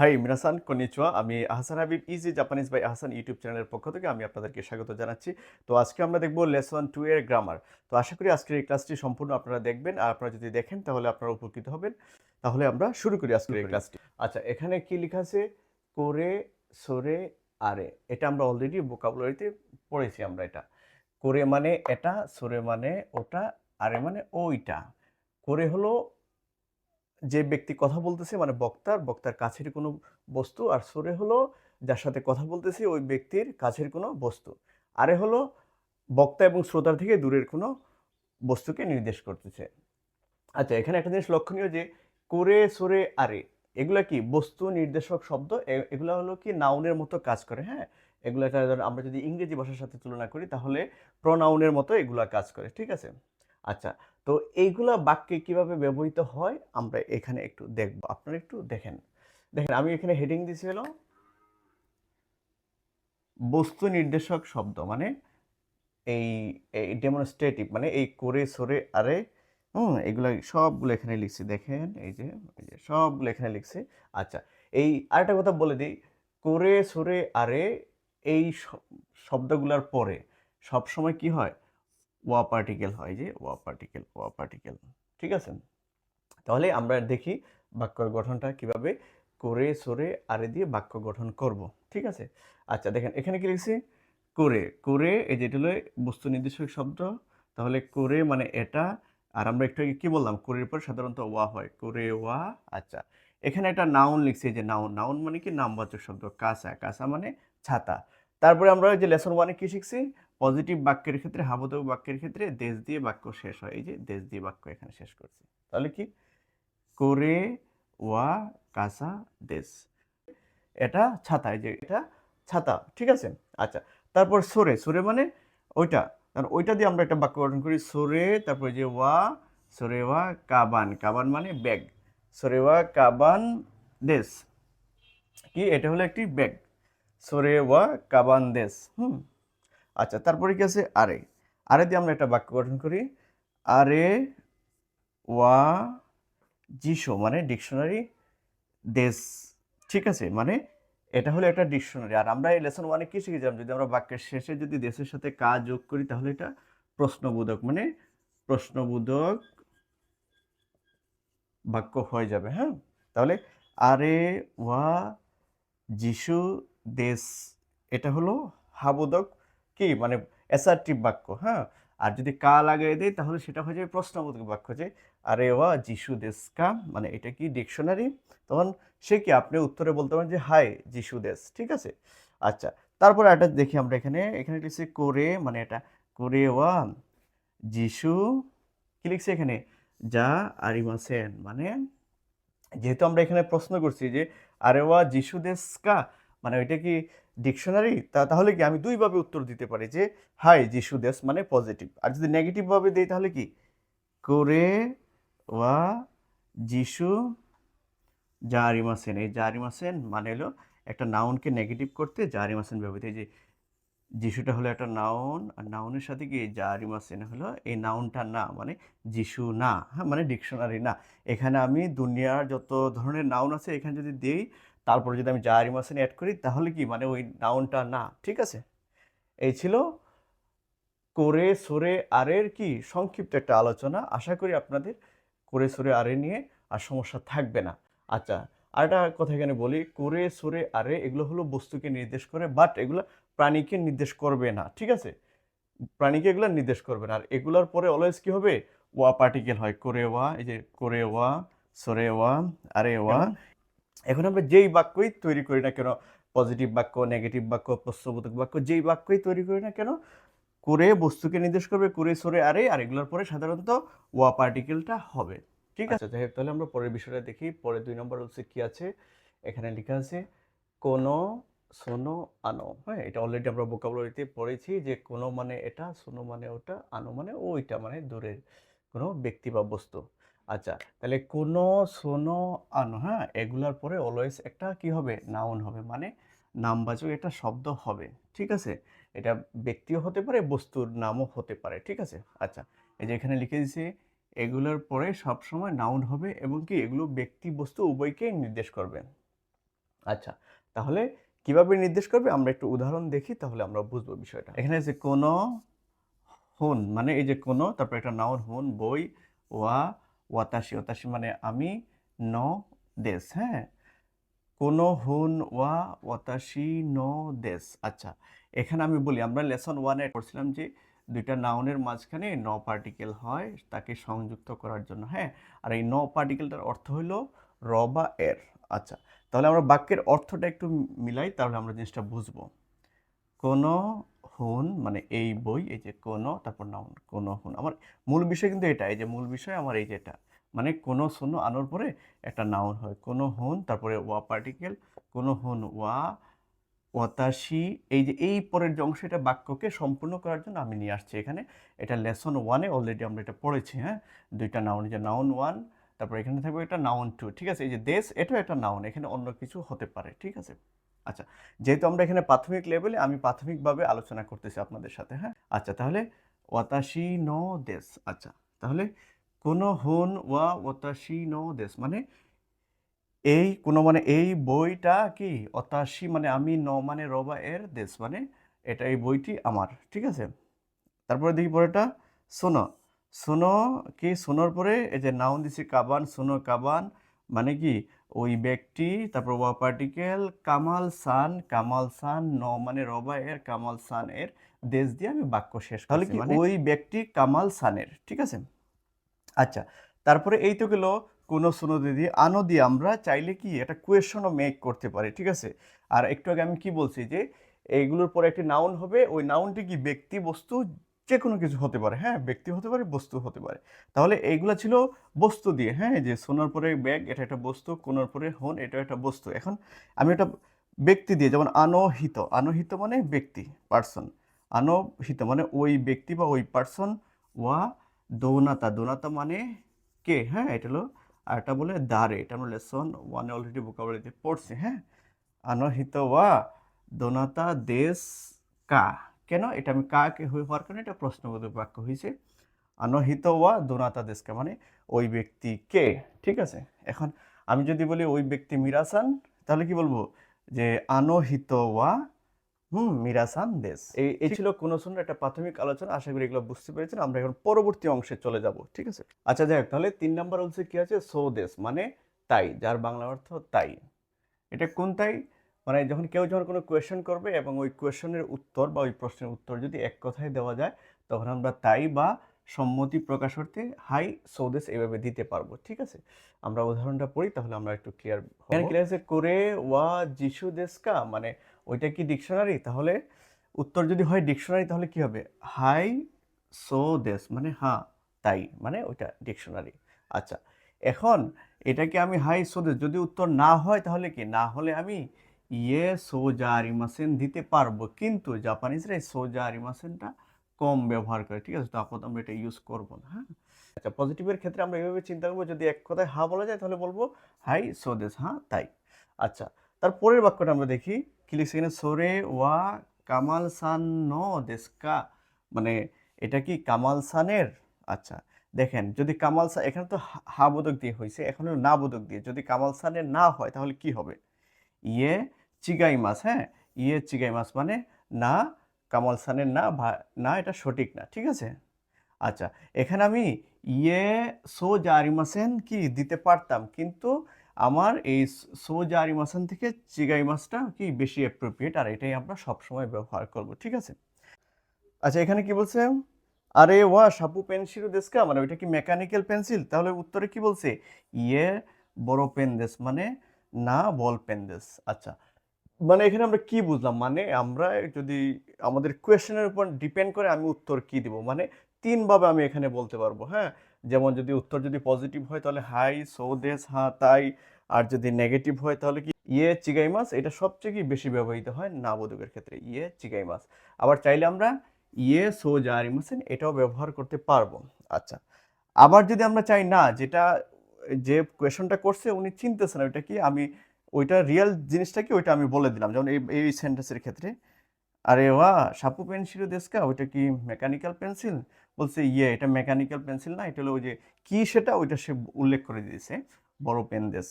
High মিনাসান কনিচিওয়া। আমি Ahsan Habib easy Japanese by Ahsan YouTube চ্যানেলের পক্ষ থেকে আমি আপনাদেরকে স্বাগত জানাচ্ছি। তো আজকে আমরা দেখব লেসন 2 এর গ্রামার। তো আশা করি আজকের এই ক্লাসটি সম্পূর্ণ আপনারা দেখবেন, আর আপনারা যদি দেখেন তাহলে আপনারা উপকৃত হবেন। তাহলে আমরা শুরু করি আজকের এই ক্লাসটি। আচ্ছা, এখানে কি লেখা আছে? করে, সরে, আরে। এটা আমরা অলরেডি ভোকাবুলারিতে পড়েছি আমরা এটা। করে মানে এটা, সরে মানে ওটা, আরে মানে ওইটা। করে হলো যে ব্যক্তি কথা বলতেছে মানে বক্তার কাছের কোনো বস্তু, আর সরে হলো যার সাথে কথা বলতেছি ওই ব্যক্তির কাছের কোনো বস্তু। আরে হলো বক্তা এবং শ্রোতার থেকে দূরের কোনো বস্তুকে নির্দেশ করতেছে। আচ্ছা, এখানে একটা জিনিস লক্ষণীয় যে করে, সরে, আরে এগুলা কি বস্তু নির্দেশক শব্দ। এগুলা হলো কি নাউনের মতো কাজ করে। হ্যাঁ, এগুলা আমরা যদি ইংরেজি ভাষার সাথে তুলনা করি তাহলে প্রনাউনের মতো এগুলা কাজ করে। ঠিক আছে। আচ্ছা, তো এইগুলা বাক্যে কিভাবে ব্যবহৃত হয় আমরা এখানে একটু দেখব। আপনারা একটু দেখেন। দেখেন, আমি এখানে হেডিং দিছি হলো বস্তু নির্দেশক শব্দ, মানে এই ডেমনস্ট্রেটিভ, মানে এই করে, সরে, আরে, এগুলা সবগুলো এখানে লিখছি। দেখেন এই যে সবগুলো এখানে লিখছি। আচ্ছা, এই আরেকটা কথা বলে দিই, করে, সরে, আরে এই শব্দগুলোর পরে সব সময় কি হয়? ওয়া পার্টিকেল হয়, যে ওয়া পার্টিকেল। ঠিক আছে। তাহলে আমরা দেখি বাক্যর গঠনটা কিভাবে করে, সরে, আরে দিয়ে বাক্য গঠন করব। ঠিক আছে। আচ্ছা, দেখেন এখানে কি লিখছি? করে, করে এই যেটা হলো বস্তু নির্দেশক শব্দ। তাহলে করে মানে এটা, আর আমরা একটু আগে কি বললাম, করের পর সাধারণত ওয়া হয়, করে, ওয়া। আচ্ছা, এখানে একটা নাউন লিখছি, যে নাউন মানে কি নামবাচক শব্দ। কাঁচা, কাঁচা মানে ছাতা। তারপরে আমরা যে লেসন ওয়ানে কি শিখছি? পজিটিভ বাক্যের ক্ষেত্রে, হাবুডাবু বাক্যের ক্ষেত্রে দেশ দিয়ে বাক্য শেষ হয়। এই যে দেশ দিয়ে বাক্য এখানে শেষ করছি। তাহলে কি? করে, ওয়া, কাঁচা, দেশ। এটা ছাতা, এই যে এটা ছাতা। ঠিক আছে। আচ্ছা, তারপর সরে, সরে মানে ওইটা, কারণ ওইটা দিয়ে আমরা একটা বাক্য গঠন করি। সরে, তারপর যে ওয়া, সরে, ওয়া, কাবান, কাবান মানে ব্যাগ। সরে, ওয়া, কাবান, দেশ। কি? এটা হলো একটি ব্যাগ। সরে, ওয়া, কাবান, দেশ। আচ্ছা, তারপরে কি আছে? আরে, আরে দিয়ে আমরা একটা বাক্য গঠন করি। আরে, ওয়া, জিশো মানে ডিকশনারি, দেশ। ঠিক আছে, মানে এটা হলো একটা ডিকশনারি। আর আমরা এই লেসন ওয়ানে কি শিখেছিলাম? যদি আমরা বাক্যের শেষে যদি দেশের সাথে কা যোগ করি তাহলে এটা প্রশ্নবোধক, মানে প্রশ্নবোধক বাক্য হয়ে যাবে। হ্যাঁ, তাহলে আরে, ওয়া, যিশু, দেশ, এটা হলো হাবোধক, কি মানে অ্যাসার্টিভ বাক্য। হ্যাঁ, আর যদি কা লাগিয়ে দেয় তাহলে সেটা হয়ে যাবে প্রশ্নবোধক বাক্য, যে আরে, ওয়া, যিশু, দেশ কা, মানে এটা কি ডিকশনারি। তখন সে কি আপনি উত্তরে বলতে পারেন যে হাই যিশু, দেশ। ঠিক আছে। আচ্ছা, তারপরে একটা দেখি আমরা এখানে লিখছি করে, মানে এটা করে, ওয়া, যিশু, কি লিখছে এখানে? যা আরিমাসেন, মানে যেহেতু আমরা এখানে প্রশ্ন করছি যে আরে, ওয়া, যিশু, দেশ কা, মানে ওইটা কি ডিকশনারি, তাহলে কি আমি দুইভাবে উত্তর দিতে পারি, যে হাই যিশু, দেশ মানে পজিটিভ। আর যদি নেগেটিভ ভাবে দেই তাহলে কি? করে, ওয়া, যিশু, যা আরিমাসেন। এই যা আরিমাসেন মানে হলো একটা নাউনকে নেগেটিভ করতে যা আরিমাসেন ব্যবহৃত। এই যে যিশুটা হলো একটা নাউন, আর নাউনের সাথে কি যা আরিমাসেন হলো এই নাউনটা না, মানে যিশু না। হ্যাঁ, মানে ডিকশনারি না। এখানে আমি দুনিয়ার যত ধরনের নাউন আছে এখানে যদি দেই, তারপরে যদি আমি যা আরিমাসেন অ্যাড করি তাহলে কি মানে ওই নাউনটা না। ঠিক আছে। এই ছিল করে, সরে, আরের কি সংক্ষিপ্ত একটা আলোচনা। আশা করি আপনাদের করে, সরে, আরে নিয়ে আর সমস্যা থাকবে না। আচ্ছা, আরেকটা কথা এখানে বলি, করে, সরে, আরে এগুলো হলো বস্তুকে নির্দেশ করে, বাট এগুলো প্রাণীকে নির্দেশ করবে না। ঠিক আছে, প্রাণীকে এগুলো নির্দেশ করবে না। আর এগুলোর পরে অলওয়েজ কি হবে? ওয়া পার্টিকেল হয়। করে, ওয়া, এই যে করে, ওয়া, সরে, ওয়া, আরে, ওয়া। এখন আমরা যেই বাক্যই তৈরি করি না কেন, পজিটিভ বাক্য, নেগেটিভ বাক্য, প্রশ্নবোধক বাক্য, যেই বাক্যই তৈরি করি না কেন, করে বস্তুকে নির্দেশ করবে, করে, সরে, আরে, আর এগুলোর পরে সাধারণত ওয়া পার্টিকেলটা হবে। ঠিক আছে। যাই হোক, তাহলে আমরা পরের বিষয়টা দেখি। পরে 2 নম্বর রুলসে কি আছে? এখানে লেখা আছে কোনো, সোনো, আনো। হ্যাঁ, এটা অলরেডি আমরা ভোকাবুলারিতে পড়েছি, যে কোনো মানে এটা, সোনো মানে ওটা, আনো মানে ওইটা, মানে দূরের কোনো ব্যক্তি বা বস্তু। আচ্ছা, তাহলে কোনো, সোনো, আনো, হ্যাঁ, এগুলার পরে অলওয়েজ একটা কি হবে? নাউন হবে, মানে নামবাচক একটা শব্দ হবে। ঠিক আছে। এটা ব্যক্তিও হতে পারে, বস্তুর নামও হতে পারে। ঠিক আছে। আচ্ছা, এই যে এখানে লিখে দিয়েছি এগুলোর পরে সবসময় নাউন হবে, এবং কি এগুলো ব্যক্তি বস্তু উভয়কেই নির্দেশ করবে। আচ্ছা, তাহলে কিভাবে নির্দেশ করবে আমরা একটু উদাহরণ দেখি, তাহলে আমরা বুঝবো বিষয়টা। এখানে যে কোনো হুন মানে এই যে কোনো, তারপর একটা নাউন হুন, বই, ওয়া, ওয়াতাশি, ওয়াতাশি মানে আমি, নো দেশ, হ্যাঁ? কোনো হুন ওয়া ওয়াতাশি নো দেশ। আচ্ছা, এখানে আমি বলি আমরা লেসন 1 এ পড়ছিলাম যে দুইটা নাউনের মাঝখানে ন পার্টিকেল হয় তাকে সংযুক্ত করার জন্য, হ্যাঁ? আর এই ন পার্টিকেলটার অর্থ হলো র বা এর। আচ্ছা, তাহলে আমরা বাক্যের অর্থটা একটু মিলাই, তাহলে আমরা জিনিসটা বুঝবো। কোনো হুন মানে এই বই, এই যে কোনো, তারপর নাউন কোনো হুন। আমার মূল বিষয় কিন্তু এটা, এই যে মূল বিষয় আমার এই যেটা, মানে কোনো শূন্য আনোর পরে একটা নাউন হয়, কোনো হুন, তারপরে ওয়া পার্টিকেল, কোনো হুন ওয়া, ওয়াতাশি, এই যে এই পরের যে অংশ, এটা বাক্যকে সম্পূর্ণ করার জন্য আমি নিয়ে আসছি এখানে। এটা লেসন 1 এ অলরেডি আমরা এটা পড়েছি, হ্যাঁ? দুইটা নাউন, যে নাউন 1, তারপর এখানে থাকবে একটা নাউন 2, ঠিক আছে? এই যে দেশ, এটাও একটা নাউন, এখানে অন্য কিছু হতে পারে, ঠিক আছে? আচ্ছা, যেহেতু আমরা এখানে প্রাথমিক লেভেলে, আমি প্রাথমিকভাবে আলোচনা করতেছি আপনাদের সাথে, হ্যাঁ? আচ্ছা, তাহলে ওয়াতাশি নো দেশ। আচ্ছা, তাহলে কোনো হুন ওয়া ওয়াতাশি নো দেশ মানে এই কোনো মানে এই বইটা কি, অতাশি মানে আমি, ন মানে রবা এর, দেশ মানে এটা, এই বইটি আমার, ঠিক আছে? তারপরে দেখি পরেরটা, শোনো। শোনো কি, শোনোর পরে এই যে নাউন দিছি কাবান, শোনো কাবান মানে কি ওই ব্যক্তি, তারপর ওয়া পার্টিকেল, কামাল সান, কামাল সান, ন মানে রবা এর, কামাল সান এর, দেশ দিয়ে আমি বাক্য শেষ করছি। তাহলে কি মানে ওই ব্যক্তি কামাল সানের, ঠিক আছে? আচ্ছা, তারপরে এই তো গেল কোনো শূন্য দিয়ে, আনো দিয়ে আমরা চাইলে কি একটা কোয়েশনও মেক করতে পারি, ঠিক আছে? আর একটু আগে আমি কি বলছি যে এইগুলোর পরে একটি নাউন হবে, ওই নাউনটি কি ব্যক্তি, বস্তু, যে কোনো কিছু হতে পারে, হ্যাঁ? ব্যক্তি হতে পারে, বস্তু হতে পারে। তাহলে এইগুলা ছিল বস্তু দিয়ে, হ্যাঁ? যে সোনার পরে ব্যাগ, এটা একটা বস্তু, কোনোর পরে হন, এটা একটা বস্তু। এখন আমি একটা ব্যক্তি দিয়ে, যেমন আনহিত, আনহিত মানে ব্যক্তি, পার্সন, আনহিত মানে ওই ব্যক্তি বা ওই পার্সন, ওয়া দৌনাতা, দৌনাতা মানে কে, হ্যাঁ? এটা হলো, আর এটা বলে দাঁড়ে, এটা আমরা লেসন 1 এ অলরেডি ভোকাবুলারিতে পড়ছি, হ্যাঁ? আনহিত ওয়া দোনাতা দেশ কা, কেন এটা আমি কাকে হওয়ার কারণে এটা প্রশ্নবোধক বাক্য হয়েছে। আনহিত ওয়া দোনাতা দেশ কা মানে ওই ব্যক্তি কে, ঠিক আছে? এখন আমি যদি বলি ওই ব্যক্তি মিরাসান, তাহলে কি বলবো যে আনহিত ওয়া মিরাসান দেশ। এই ছিল কোনো শূন্য একটা প্রাথমিক আলোচনা। আশা করি এগুলো বুঝতে পেরেছেন। আমরা এখন পরবর্তী অংশে চলে যাব, ঠিক আছে? আচ্ছা, যাই হোক, তাহলে 3 নাম্বার হচ্ছে কি আছে, সো দেশ মানে তাই, যার বাংলা অর্থ তাই। এটা কোন তাই, মানে যখন কেউ যখন কোনো কোয়েশ্চেন করবে এবং ওই কোয়েশ্চেনের উত্তর বা ওই প্রশ্নের উত্তর যদি এক কথায় দেওয়া যায়, তখন আমরা তাই বা সম্মতি প্রকাশার্থে হাই সো দেশ এভাবে দিতে পারবো, ঠিক আছে? আমরা উদাহরণটা পড়ি, তাহলে আমরা একটু ক্লিয়ার হব। এখানে ক্লিয়ার আছে, করে ওয়া যিশু দেশকা মানে ওইটা কি ডিকশনারি? তাহলে উত্তর যদি হয় ডিকশনারি, তাহলে কি হবে, হাই সো দেশ মানে হ্যাঁ তাই, মানে ওইটা ডিকশনারি। আচ্ছা, এখন এটাকে আমি হাই সো দেশ, যদি উত্তর না হয় তাহলে কি, না হলে আমি ইয়ে সোজা আরিমাসেন দিতে পারবো, কিন্তু জাপানিজরা এই সোজা আরিমাসেনটা কম ব্যবহার করে, ঠিক আছে? তো আপাতত আমরা এটা ইউজ করবো না, হ্যাঁ? আচ্ছা, পজিটিভের ক্ষেত্রে আমরা এভাবে চিন্তা করবো, যদি এক কথায় হা বলা যায় তাহলে বলবো হাই সো দেশ, হ্যাঁ তাই। আচ্ছা, তার পরের বাক্যটা আমরা দেখি, কি লিখছে এখানে, সোরে ওয়া কামাল সান নো দেশকা মানে এটা কি কামাল সানের? আচ্ছা, দেখেন, যদি কামাল সান, এখানে তো হা বোধক দিয়ে হয়েছে, এখন হলো না বোধক দিয়ে, যদি কামাল সানের না হয় তাহলে কি হবে, ইয়ে চিগাইমাস, হ্যাঁ? ইয়ে চিগাইমাস মানে না, কামাল সানের না, না এটা সঠিক না, ঠিক আছে? আচ্ছা, এখানে আমি ইয়ে সো জারিমাসেন কি দিতে পারতাম, কিন্তু আমার এই সো জারিমাসেন থেকে চিগাইমাসটা কি বেশি অ্যাপ্রোপ্রিয়েট, আর এটাই আমরা সবসময় ব্যবহার করব, ঠিক আছে? আচ্ছা, এখানে কি বলছে, আরে ওয়া সাপু পেন্সিল দেশকা মানে ওইটা কি মেকানিক্যাল পেন্সিল? তাহলে উত্তরে কি বলছে, ইয়ে বড় পেন দেশ মানে না বল পেন দেশ। আচ্ছা, মানে এখানে আমরা কি বুঝলাম, মানে আমরা যদি আমাদের কোয়েশ্চেনের উপর ডিপেন্ড করে আমি উত্তর কি দিব, মানে 3 ভাবে আমি এখানে বলতে পারবো, হ্যাঁ? যেমন যদি উত্তর যদি পজিটিভ হয় তাহলে হাই সো দেশ, হ্যাঁ তাই। আর যদি নেগেটিভ হয় তাহলে কি ইয়ে চিগাইমাস, এটা সবচেয়ে কি বেশি ব্যবহৃত হয় না বোধকের ক্ষেত্রে, ইয়ে চিগাইমাস। আবার চাইলে আমরা ইয়ে সো জারিমাসেন এটাও ব্যবহার করতে পারবো। আচ্ছা, আবার যদি আমরা চাই না, যেটা যে কোয়েশনটা করছে উনি চিনতেছে না ওইটা কি, আমি ওইটা রিয়েল জিনিসটা কি ওইটা আমি বলে দিলাম, যেমন এই সেন্টেন্সের ক্ষেত্রে, আরে ওয়া সাপু পেন্সিল দেশকা ওইটা কি মেকানিক্যাল পেন্সিল? বলছে ইয়ে এটা মেকানিক্যাল পেন্সিল না, এটা হলো ওই যে কি সেটা ওইটা সে উল্লেখ করে দিয়েছে, বড় পেন দেশ,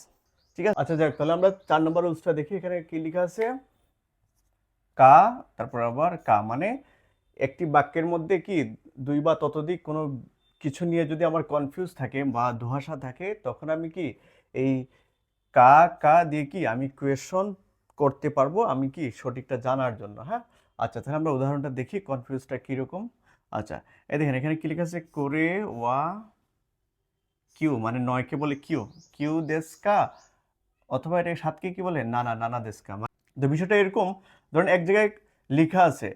ঠিক আছে? আচ্ছা যাক, তাহলে আমরা 4 নম্বর রুলসটা দেখি। এখানে কি লেখা আছে? কা, তারপর আবার কা, মানে একটি বাক্যের মধ্যে কি 2 বা ততোধিক কোনো কিছু নিয়ে যদি আমার কনফিউজ থাকে বা ধোঁয়াশা থাকে, তখন আমি কি এই কা কা দিয়ে কি আমি কোয়েশন করতে পারবো, আমি কি সঠিকটা জানার জন্য, হ্যাঁ? আচ্ছা, তাহলে আমরা উদাহরণটা দেখি কনফিউজটা কিরকম। আচ্ছা, এই দেখেন এখানে কি লেখা আছে? করে ওয়া কিউ, মানে 9 কে বলে কিউ, কিউ দেস্কা, অথবা এটা 7 কে কি বলে? নানা, নানা দেস্কা। তো বিষয়টা এরকম, ধরুন এক জায়গায় লেখা আছে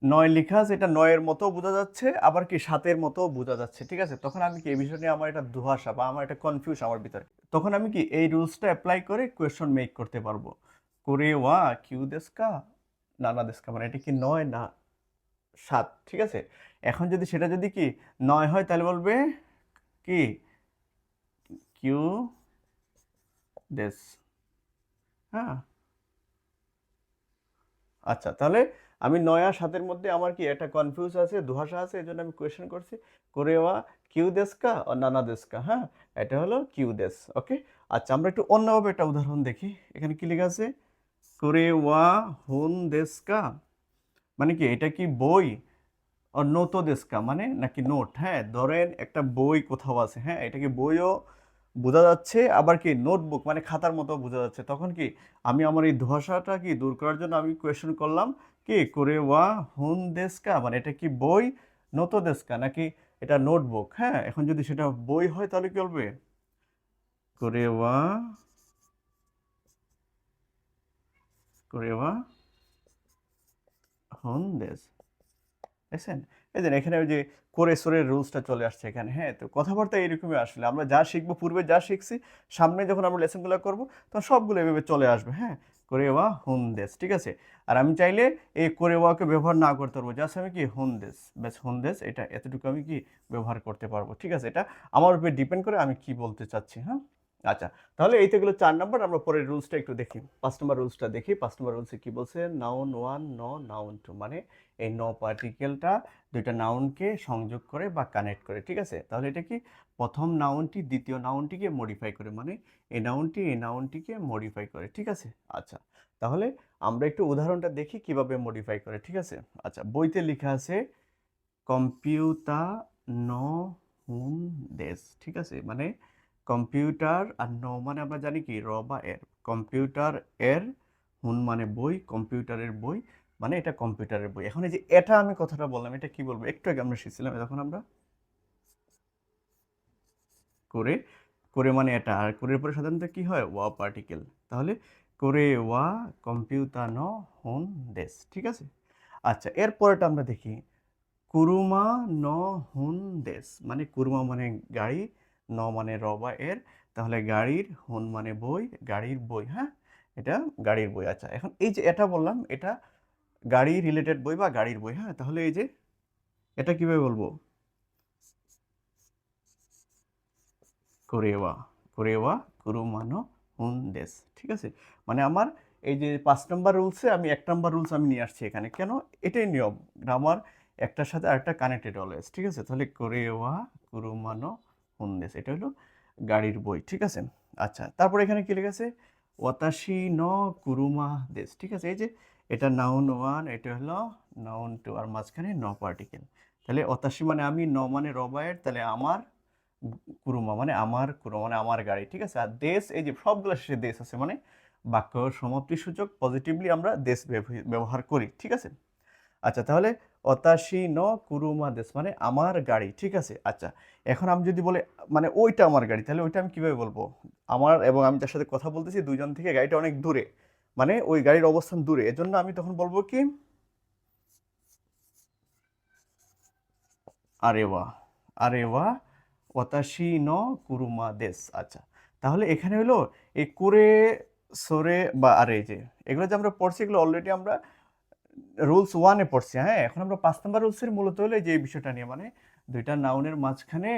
9 লেখা আছে, এটা 9 এর মতো বোঝা যাচ্ছে, আবার কি 7 এর মতো বোঝা যাচ্ছে, ঠিক আছে? তখন আমি কি এই বিষয় নিয়ে আমার এটা ধোঁয়াশা বা আমার একটা কনফিউজ আমার ভিতরে, তখন আমি কি এই রুলসটা অ্যাপ্লাই করে কোয়েশ্চন মেক করতে পারবো। করে ওয়া কিউ দেস্কা, নানা দেস্কা, মানে এটা কি 9 না 7, ঠিক আছে? এখন যদি সেটা যদি কি 9 হয়, তাহলে বলবে কি কিউ দেস, হ্যাঁ। আচ্ছা, তাহলে আমি 9 আর 7 এর মধ্যে আমার কি একটা কনফিউজ আছে, ধোঁয়াশা আছে, এজন্য আমি কোয়েশ্চেন করছি কোরেওয়া কিউ দেস্কা ও নানা দেস্কা, হ্যাঁ। এটা হলো কিউ দেস, ওকে। আচ্ছা, আমরা একটু অন্যভাবে একটা উদাহরণ দেখি। এখানে কি লেখা আছে? কোরেওয়া হুন দেস্কা, মানে কি এটা কি বই? আর নোতো দেস্কা, মানে নাকি নোট, হ্যাঁ। ধরেন একটা বই কোথাও আছে, হ্যাঁ, এটা কি বইও বোঝা যাচ্ছে, আবার কি নোটবুক মানে খাতার মতো বোঝা যাচ্ছে, তখন কি আমি আমার এই ধোঁয়াশাটা কি দূর করার জন্য আমি কোয়েশ্চেন করলাম কি করে ওয়া হুন দেস্কা, মানে এটা কি বই, নোতো দেস্কা, নাকি এটা নোটবুক, হ্যাঁ। এখন যদি সেটা বই হয়, তাহলে কি বলবে? করে ওয়া, করে ওয়া হুন দেস, দেখছেন? এই যে এখানে ওই যে করে সোরের রুলসটা চলে আসছে এখানে, হ্যাঁ। তো কথাবার্তা এরকমই আসলে, আমরা যা শিখবো, পূর্বে যা শিখছি, সামনে যখন আমরা লেসনগুলো করবো, তখন সবগুলো এভাবে চলে আসবে, হ্যাঁ। কোরেওয়া হুনদেস, ঠিক আছে? আর আমি চাইলে এই কোরেওয়াকে ব্যবহার না করতে পারবো, জাস্ট আমি কি হুনদেস, ব্যাস হুনদেস, এটা এতটুকু আমি কি ব্যবহার করতে পারবো, ঠিক আছে? এটা আমার উপরে ডিপেন্ড করে আমি কি বলতে চাচ্ছি, হ্যাঁ। আচ্ছা, তাহলে এই তো গেলো 4 নাম্বার। আমরা পরের রুলসটা একটু দেখি, 5 নম্বর রুলসটা দেখি। 5 নম্বর রুলসে কি বলছে? নাউন ওয়ান ন নাউন টু, মানে এই ন পার্টিকেলটা দুইটা নাউনকে সংযোগ করে বা কানেক্ট করে, ঠিক আছে? তাহলে এটা কি প্রথম নাউনটি দ্বিতীয় নাউনটিকে মডিফাই করে, মানে এই নাউনটি এই নাউনটিকে মডিফাই করে, ঠিক আছে? আচ্ছা, তাহলে আমরা একটু উদাহরণটা দেখি কিভাবে মডিফাই করে, ঠিক আছে? আচ্ছা, বইতে লেখা আছে কম্পিউটার ন হুন দেশ, ঠিক আছে? মানে কম্পিউটার আর ন মানে আমরা জানি কি র বা এর, কম্পিউটার এর, হুন মানে বই, কম্পিউটারের বই, মানে এটা কম্পিউটারের বই। এখন এই যে এটা আমি কথাটা বললাম, এটা কি বলবো? একটু আগে আমরা শিখছিলাম, তখন আমরা করে, করে মানে এটা, আর করের পরে সাধারণত কি হয়? ওয়া পার্টিকেল। তাহলে করে ওয়া কম্পিউটার ন হুন দেশ, ঠিক আছে? আচ্ছা, এর পরেটা আমরা দেখি কুরুমা ন হুন দেশ, মানে কুরুমা মানে গাড়ি, ন মানে র বা এর, তাহলে গাড়ির, হুন মানে বই, গাড়ির বই, হ্যাঁ। এটা গাড়ির বই। আচ্ছা, এখন এই যে এটা বললাম, এটা গাড়ি রিলেটেড বই বা গাড়ির বই, হ্যাঁ। তাহলে এই যে এটা কিভাবে বলবো? কোরেওয়া, কোরেওয়া কুরুমানো হুন দেশ, ঠিক আছে? মানে আমার এই যে 5 নম্বর রুলসে আমি 1 নম্বর রুলস আমি নিয়ে আসছি এখানে, কেন? এটাই নিয়ম, গ্রামার একটার সাথে আরেকটা কানেক্টেড অলওয়েজ, ঠিক আছে? তাহলে কোরেওয়া কুরুমানো হুন দেশ, এটা হলো গাড়ির বই, ঠিক আছে? আচ্ছা, তারপরে এখানে কি লেখা আছে? ওয়াতাশি ন কুরুমা দেশ, ঠিক আছে? এই যে এটা নাউন ওয়ান, এটা হলো নাউন টু, আর মাঝখানে ন পার্টিকেল। তাহলে ওতাশি মানে আমি, ন মানে রবায়ের, তাহলে আমার, কুরুমা মানে আমার, কুরুমা মানে আমার গাড়ি, ঠিক আছে? আর দেশ, এই যে সবগুলো শেষে দেশ আছে, মানে বাক্য সমাপ্তি সূচক পজিটিভলি আমরা দেশ ব্যবহার করি, ঠিক আছে? আচ্ছা, তাহলে অতাশি ন কুরুমা দেশ মানে আমার গাড়ি, ঠিক আছে? আচ্ছা, এখন আমি যদি বলে মানে ওইটা আমার গাড়ি, তাহলে ওইটা আমি কিভাবে বলবো? আমার এবং আমি যার সাথে কথা বলতেছি, দুইজন থেকে গাড়িটা অনেক দূরে, মানে ওই গাড়ির অবস্থান দূরে, এজন্য আমি তখন বলবো কি আরেওয়া, আরেওয়া ওতাশি ন কুরুমা দেশ। আচ্ছা, তাহলে এখানে হলো এই কুরে সোরে বা আরে, যে এগুলো যে আমরা পড়ছি, এগুলো অলরেডি আমরা রুলস ওয়ানে পড়ছি, হ্যাঁ। এখন আমরা 5 নম্বর রুলসের মূলত হলো যে এই বিষয়টা নিয়ে, মানে দুইটা নাউনের মাঝখানে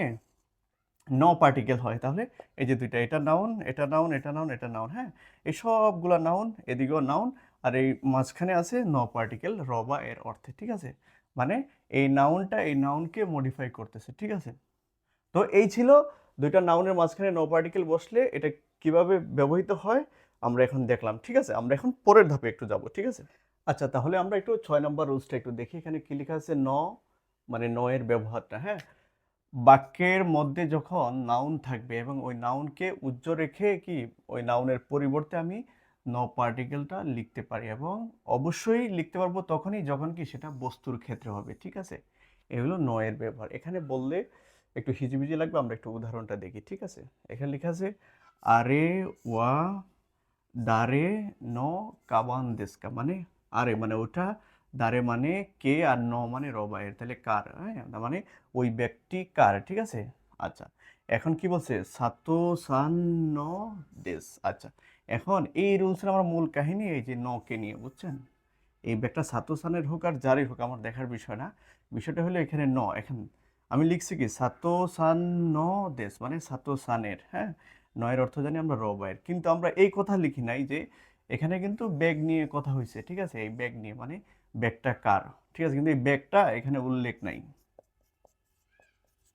ন পার্টিকেল হয়, তাহলে এই যে দুইটা, এটা নাউন, এটা নাউন, এটা নাউন, এটা নাউন, হ্যাঁ। এই সবগুলা নাউন, এদিকেও নাউন, আর এই মাঝখানে আছে ন পার্টিকেল র বা এর অর্থে, ঠিক আছে? মানে এই নাউনটা এই নাউনকে মডিফাই করতেছে, ঠিক আছে? তো এই ছিল দুইটা নাউনের মাঝখানে নো পার্টিকেল বসলে এটা কিভাবে ব্যবহৃত হয় আমরা এখন দেখলাম, ঠিক আছে? আমরা এখন পরের ধাপে একটু যাব, ঠিক আছে? আচ্ছা, তাহলে আমরা একটু 6 নম্বর রুলসটা একটু দেখি। এখানে কি লেখা আছে? ন, মানে ন এর ব্যবহারটা, হ্যাঁ? বাক্যের মধ্যে যখন নাউন থাকবে এবং ওই নাউনকে উজ্জ্ব রেখে কি ওই নাউনের পরিবর্তে আমি ন পার্টিকেলটা লিখতে পারি, এবং অবশ্যই লিখতে পারবো তখনই যখন কি সেটা বস্তুর ক্ষেত্রে হবে, ঠিক আছে? এগুলো ন এর ব্যবহার। এখানে বললে একটু হিজিবিজি লাগবে, আমরা একটু উদাহরণটা দেখি, ঠিক আছে? এখানে লেখা আছে আরে ওয়া দারে ন কাবান দেস্কা, মানে আরে মানে ওটা, দারে মানে কে, আর ন মানে রবায়ের, তাহলে কার, হ্যাঁ? তার মানে ওই ব্যক্তি কার, ঠিক আছে? আচ্ছা, এখন কি বলছে? সাতো সান ন দেশ। আচ্ছা, এখন এই রুলসের আমার মূল কাহিনী এই যে ন কে নিয়ে, বুঝছেন? এই ব্যাগটা সাতো সানের হোক আর যারই হোক আমার দেখার বিষয় না। বিষয়টা হলো এখানে ন, এখন আমি লিখছি কি সাতো সান ন দেশ, মানে সাতো সানের, হ্যাঁ? নয়ের অর্থ জানি আমরা রবায়ের, কিন্তু আমরা এই কথা লিখি নাই যে এখানে কিন্তু ব্যাগ নিয়ে কথা হয়েছে, ঠিক আছে? এই ব্যাগ নিয়ে মানে ব্যাগটা কার, ঠিক আছে? কিন্তু এই ব্যাগটা এখানে উল্লেখ নাই।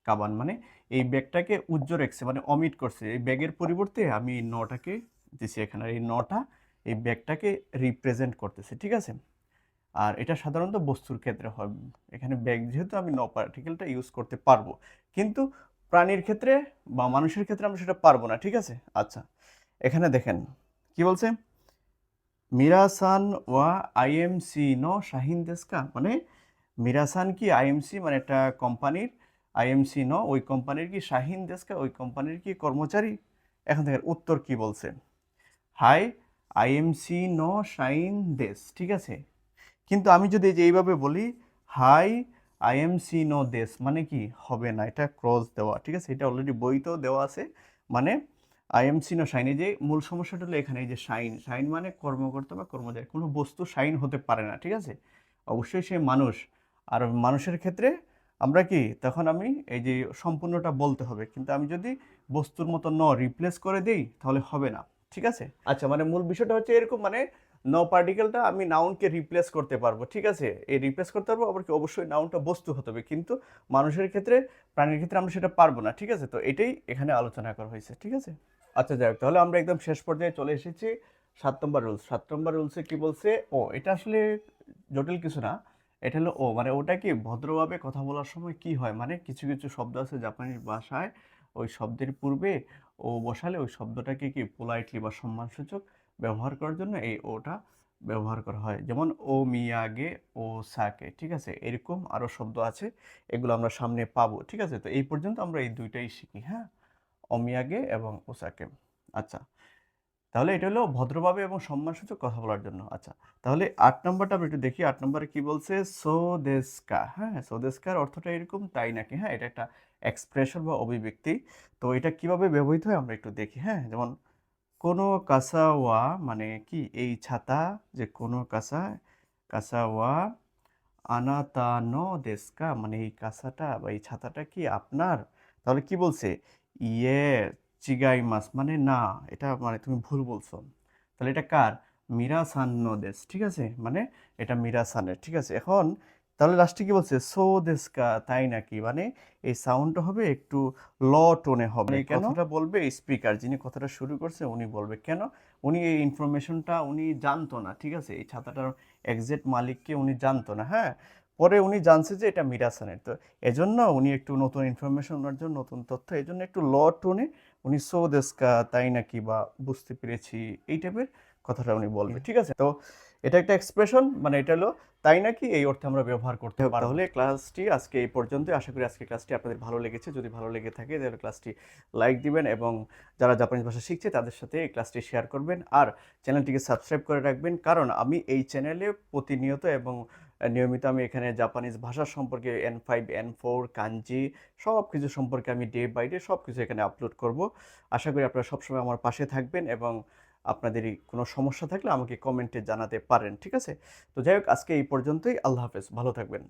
কাবান মানে এই ব্যাগটাকে উজ্জ্ব রেখেছে, মানে অমিট করছে। এই ব্যাগের পরিবর্তে আমি এই নটাকে দিছি এখানে, আর এই নটা এই ব্যাগটাকে রিপ্রেজেন্ট করতেছে, ঠিক আছে? আর এটা সাধারণত বস্তুর ক্ষেত্রে হয়। এখানে ব্যাগ যেহেতু আমি ন পার্টিকেলটা ইউজ করতে পারবো, কিন্তু প্রাণীর ক্ষেত্রে বা মানুষের ক্ষেত্রে আমরা সেটা পারবো না, ঠিক আছে? আচ্ছা, এখানে দেখেন কি বলছে? মিরাসান ওয়া আইএমসি ন শাহিন দেশকা, মানে মিরাসান কি আইএমসি মানে একটা কোম্পানির, আইএমসি ন ওই কোম্পানির কি, শাহিন দেশকা ওই কোম্পানির কি কর্মচারী? এখন দেখেন উত্তর কি বলছে? হাই আইএমসি ন শাইন দেশ, ঠিক আছে? কিন্তু আমি যদি এই যে এইভাবে বলি হাই আইএমসি নো দেশ, মানে কি হবে না, এটা ক্রস দেওয়া, ঠিক আছে? এটা অলরেডি বইতেও দেওয়া আছে, মানে আইএমসি নো শাইন। এই যে মূল সমস্যাটা হলো এখানে, এই যে শাইন, শাইন মানে কর্মকর্তা বা কর্মচারী, কোনো বস্তু শাইন হতে পারে না, ঠিক আছে? অবশ্যই সে মানুষ। আর মানুষের ক্ষেত্রে আমরা কি তখন আমি এই যে সম্পূর্ণটা বলতে হবে, কিন্তু আমি যদি বস্তুর মতো ন রিপ্লেস করে দেই তাহলে হবে না, ঠিক আছে? আচ্ছা, মানে মূল বিষয়টা হচ্ছে এরকম, মানে ন পার্টিকেলটা আমি নাউনকে রিপ্লেস করতে পারবো, ঠিক আছে? এই রিপ্লেস করতে পারবো, আবার কি অবশ্যই নাউনটা বস্তু হতে হবে, কিন্তু মানুষের ক্ষেত্রে, প্রাণীর ক্ষেত্রে আমরা সেটা পারবো না, ঠিক আছে? তো এটাই এখানে আলোচনা করা হয়েছে, ঠিক আছে? আচ্ছা, যাই হোক, তাহলে আমরা একদম শেষ পর্যায়ে চলে এসেছি। 7 নম্বর রুলস, 7 নম্বর রুলসে কি বলছে? ও, এটা আসলে জটিল কিছু না। এটা হলো ও, মানে ওটা কি ভদ্রভাবে কথা বলার সময় কি হয়, মানে কিছু কিছু শব্দ আছে জাপানিজ ভাষায়, ওই শব্দের পূর্বে ও বসালে ওই শব্দটাকে কি পোলাইটলি বা সম্মানসূচক ব্যবহার করার জন্য এই ওটা ব্যবহার করা হয়। যেমন ও মিয়াগে, ও সাকে, ঠিক আছে? এরকম আরো শব্দ আছে, এগুলো আমরা সামনে পাবো, ঠিক আছে? তো এই পর্যন্ত আমরা এই দুইটাই শিখি, হ্যাঁ? অমিয়াগে এবং ওসাকে। আচ্ছা, তাহলে এটা হলো ভদ্রভাবে এবং সম্মানসূচক কথা বলার জন্য। আচ্ছা, তাহলে 8 নম্বরটা আমরা একটু দেখি। 8 নম্বরে কি বলছে? সো দেস্কা, হ্যাঁ? সো দেস্কার অর্থটা এরকম, তাই নাকি, হ্যাঁ? এটা একটা এক্সপ্রেশন বা অভিব্যক্তি। তো এটা কিভাবে ব্যবহৃত হয় আমরা একটু দেখি, হ্যাঁ? যেমন কোনো কাসা ওয়া, মানে কি এই ছাতা, যে কোনো কাসা, কাসা ওয়া আনাতা নো দেস্কা, মানে এই কাসাটা বা এই ছাতাটা কি আপনার? তাহলে কি বলছে? ইয়ে চিগাইমাস, মানে না, এটা মানে তুমি ভুল বলছো। তাহলে এটা কার? মিরাসান নো দেশ, ঠিক আছে? মানে এটা মিরাসানের, ঠিক আছে? এখন তাহলে লাস্টে কি বলছে? সো দেস্কা, তাই নাকি, মানে এই সাউন্ডটা হবে একটু ল টোনে হবে। মানে কেন? কথাটা বলবে স্পিকার, যিনি কথাটা শুরু করছে উনি বলবে। কেন? উনি এই ইনফরমেশনটা উনি জানতো না, ঠিক আছে? এই ছাতাটার এক্সাক্ট মালিককে উনি জানতো না, হ্যাঁ? পরে উনি জানছে যে এটা মিরাসানের। তো এজন্য উনি একটু নতুন ইনফরমেশন ওনার জন্য, নতুন তথ্য, এজন্য একটু ল টোনে উনি সো দেস্কা, তাই নাকি, বা বুঝতে পেরেছি, এই টাইপের কথাটা উনি বলবে, ঠিক আছে? তো এটা একটা এক্সপ্রেশন, মানে এটা হলো তাই নাকি, এই অর্থে আমরা ব্যবহার করতে পারবো। তাহলে ক্লাসটি আজকে এই পর্যন্তই। আশা করি আজকে ক্লাসটি আপনাদের ভালো লেগেছে। যদি ভালো লেগে থাকে তাহলে ক্লাসটি লাইক দিবেন, এবং যারা জাপানিজ ভাষা শিখছে তাদের সাথে এই ক্লাসটি শেয়ার করবেন, আর চ্যানেলটিকে সাবস্ক্রাইব করে রাখবেন, কারণ আমি এই চ্যানেলে প্রতিনিয়ত এবং নিয়মিত আমি এখানে জাপানিজ ভাষা সম্পর্কে N5 N4 কাঞ্জি সব কিছু সম্পর্কে আমি ডে বাই ডে সব কিছু এখানে আপলোড করব। আশা করি আপনারা সবসময় আমার পাশে থাকবেন, এবং আপনাদেরই কোনো সমস্যা থাকলে আমাকে কমেন্টে জানাতে পারেন, ঠিক আছে? তো যাই হোক, আজকে এই পর্যন্তই। আল্লাহ হাফেজ, ভালো থাকবেন।